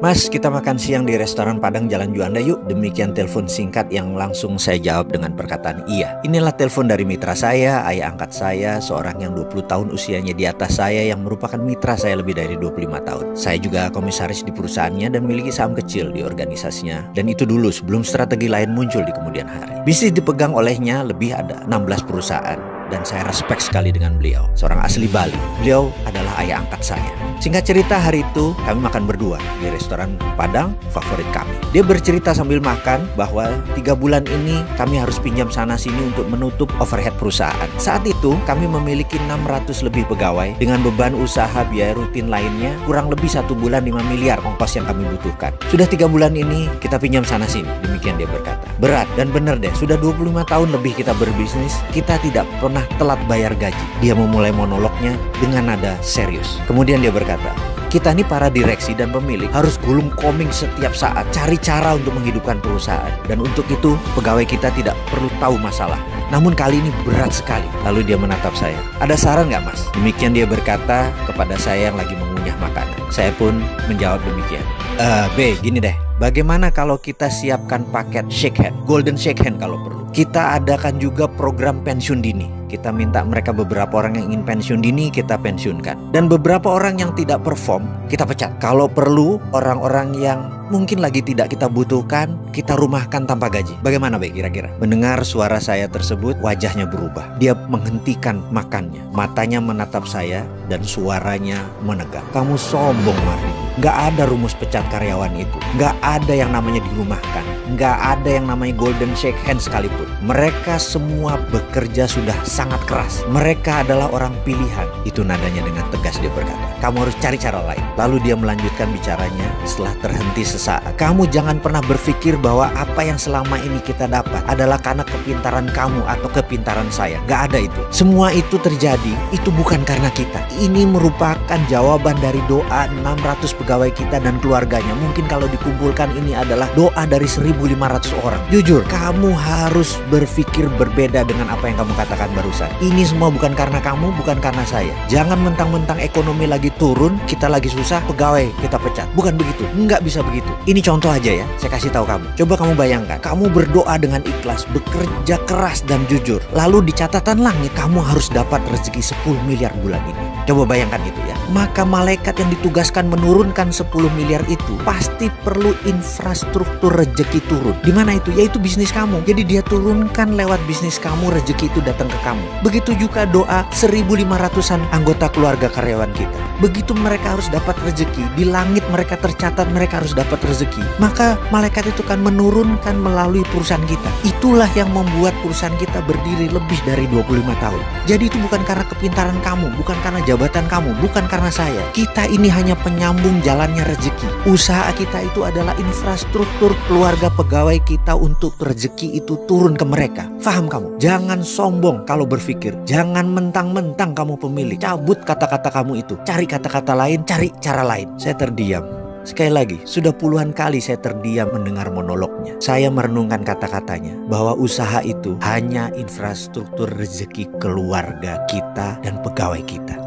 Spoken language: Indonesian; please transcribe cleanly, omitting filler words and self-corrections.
Mas, kita makan siang di restoran Padang Jalan Juanda yuk. Demikian telepon singkat yang langsung saya jawab dengan perkataan iya. Inilah telepon dari mitra saya, ayah angkat saya, seorang yang 20 tahun usianya di atas saya, yang merupakan mitra saya lebih dari 25 tahun. Saya juga komisaris di perusahaannya dan memiliki saham kecil di organisasinya. Dan itu dulu sebelum strategi lain muncul di kemudian hari. Bisnis dipegang olehnya lebih ada 16 perusahaan. Dan saya respect sekali dengan beliau. Seorang asli Bali. Beliau adalah ayah angkat saya. Singkat cerita, hari itu kami makan berdua di restoran Padang favorit kami. Dia bercerita sambil makan bahwa 3 bulan ini kami harus pinjam sana sini untuk menutup overhead perusahaan. Saat itu kami memiliki 600 lebih pegawai dengan beban usaha biaya rutin lainnya kurang lebih 1 bulan 5 miliar ongkos yang kami butuhkan. Sudah 3 bulan ini kita pinjam sana sini. Demikian dia berkata. Berat dan bener deh, sudah 25 tahun lebih kita berbisnis, kita tidak pernah telat bayar gaji. Dia memulai monolognya dengan nada serius. Kemudian dia berkata, kita nih para direksi dan pemilik harus gulung koming setiap saat, cari cara untuk menghidupkan perusahaan. Dan untuk itu pegawai kita tidak perlu tahu masalah. Namun kali ini berat sekali. Lalu dia menatap saya. Ada saran nggak, Mas? Demikian dia berkata kepada saya yang lagi mengunyah makanan. Saya pun menjawab demikian. B, gini deh. Bagaimana kalau kita siapkan paket shake hand, golden shake hand kalau perlu. Kita adakan juga program pensiun dini. Kita minta mereka beberapa orang yang ingin pensiun dini, kita pensiunkan. Dan beberapa orang yang tidak perform, kita pecat. Kalau perlu, orang-orang yang mungkin lagi tidak kita butuhkan, kita rumahkan tanpa gaji. Bagaimana, Be, kira-kira? Mendengar suara saya tersebut, wajahnya berubah. Dia menghentikan makannya. Matanya menatap saya dan suaranya menegang. Kamu sombong, Mardi. Nggak ada rumus pecat karyawan itu. Nggak ada yang namanya dirumahkan. Nggak ada yang namanya golden shake hand sekalipun. Mereka semua bekerja sudah sangat keras. Mereka adalah orang pilihan. Itu nadanya dengan tegas dia berkata. Kamu harus cari cara lain. Lalu dia melanjutkan bicaranya setelah terhenti sesaat. Kamu jangan pernah berpikir bahwa apa yang selama ini kita dapat adalah karena kepintaran kamu atau kepintaran saya. Nggak ada itu. Semua itu terjadi, itu bukan karena kita. Ini merupakan jawaban dari doa 600 pegawai kita dan keluarganya. Mungkin kalau dikumpulkan ini adalah doa dari 1.500 orang. Jujur, kamu harus berpikir berbeda dengan apa yang kamu katakan barusan. Ini semua bukan karena kamu, bukan karena saya. Jangan mentang-mentang ekonomi lagi turun, kita lagi susah, pegawai kita pecat. Bukan begitu, nggak bisa begitu. Ini contoh aja ya, saya kasih tahu kamu. Coba kamu bayangkan, kamu berdoa dengan ikhlas, bekerja keras dan jujur. Lalu di catatan langit, kamu harus dapat rezeki 10 miliar bulan ini. Coba bayangkan itu ya. Maka malaikat yang ditugaskan menurunkan 10 miliar itu pasti perlu infrastruktur rezeki turun. Di mana itu? Yaitu bisnis kamu. Jadi dia turunkan lewat bisnis kamu, rezeki itu datang ke kamu. Begitu juga doa 1.500-an anggota keluarga karyawan kita. Begitu mereka harus dapat rezeki, di langit mereka tercatat mereka harus dapat rezeki. Maka malaikat itu kan menurunkan melalui perusahaan kita. Itulah yang membuat perusahaan kita berdiri lebih dari 25 tahun. Jadi itu bukan karena kepintaran kamu, bukan karena jabatan kamu, bukan karena saya. Kita ini hanya penyambung jalannya rezeki. Usaha kita itu adalah infrastruktur keluarga pegawai kita untuk rezeki itu turun ke mereka. Faham kamu? Jangan sombong kalau berpikir. Jangan mentang-mentang kamu pemilik. Cabut kata-kata kamu itu. Cari kata-kata lain, cari cara lain. Saya terdiam. Sekali lagi, sudah puluhan kali saya terdiam mendengar monolognya. Saya merenungkan kata-katanya bahwa usaha itu hanya infrastruktur rezeki keluarga kita dan pegawai kita.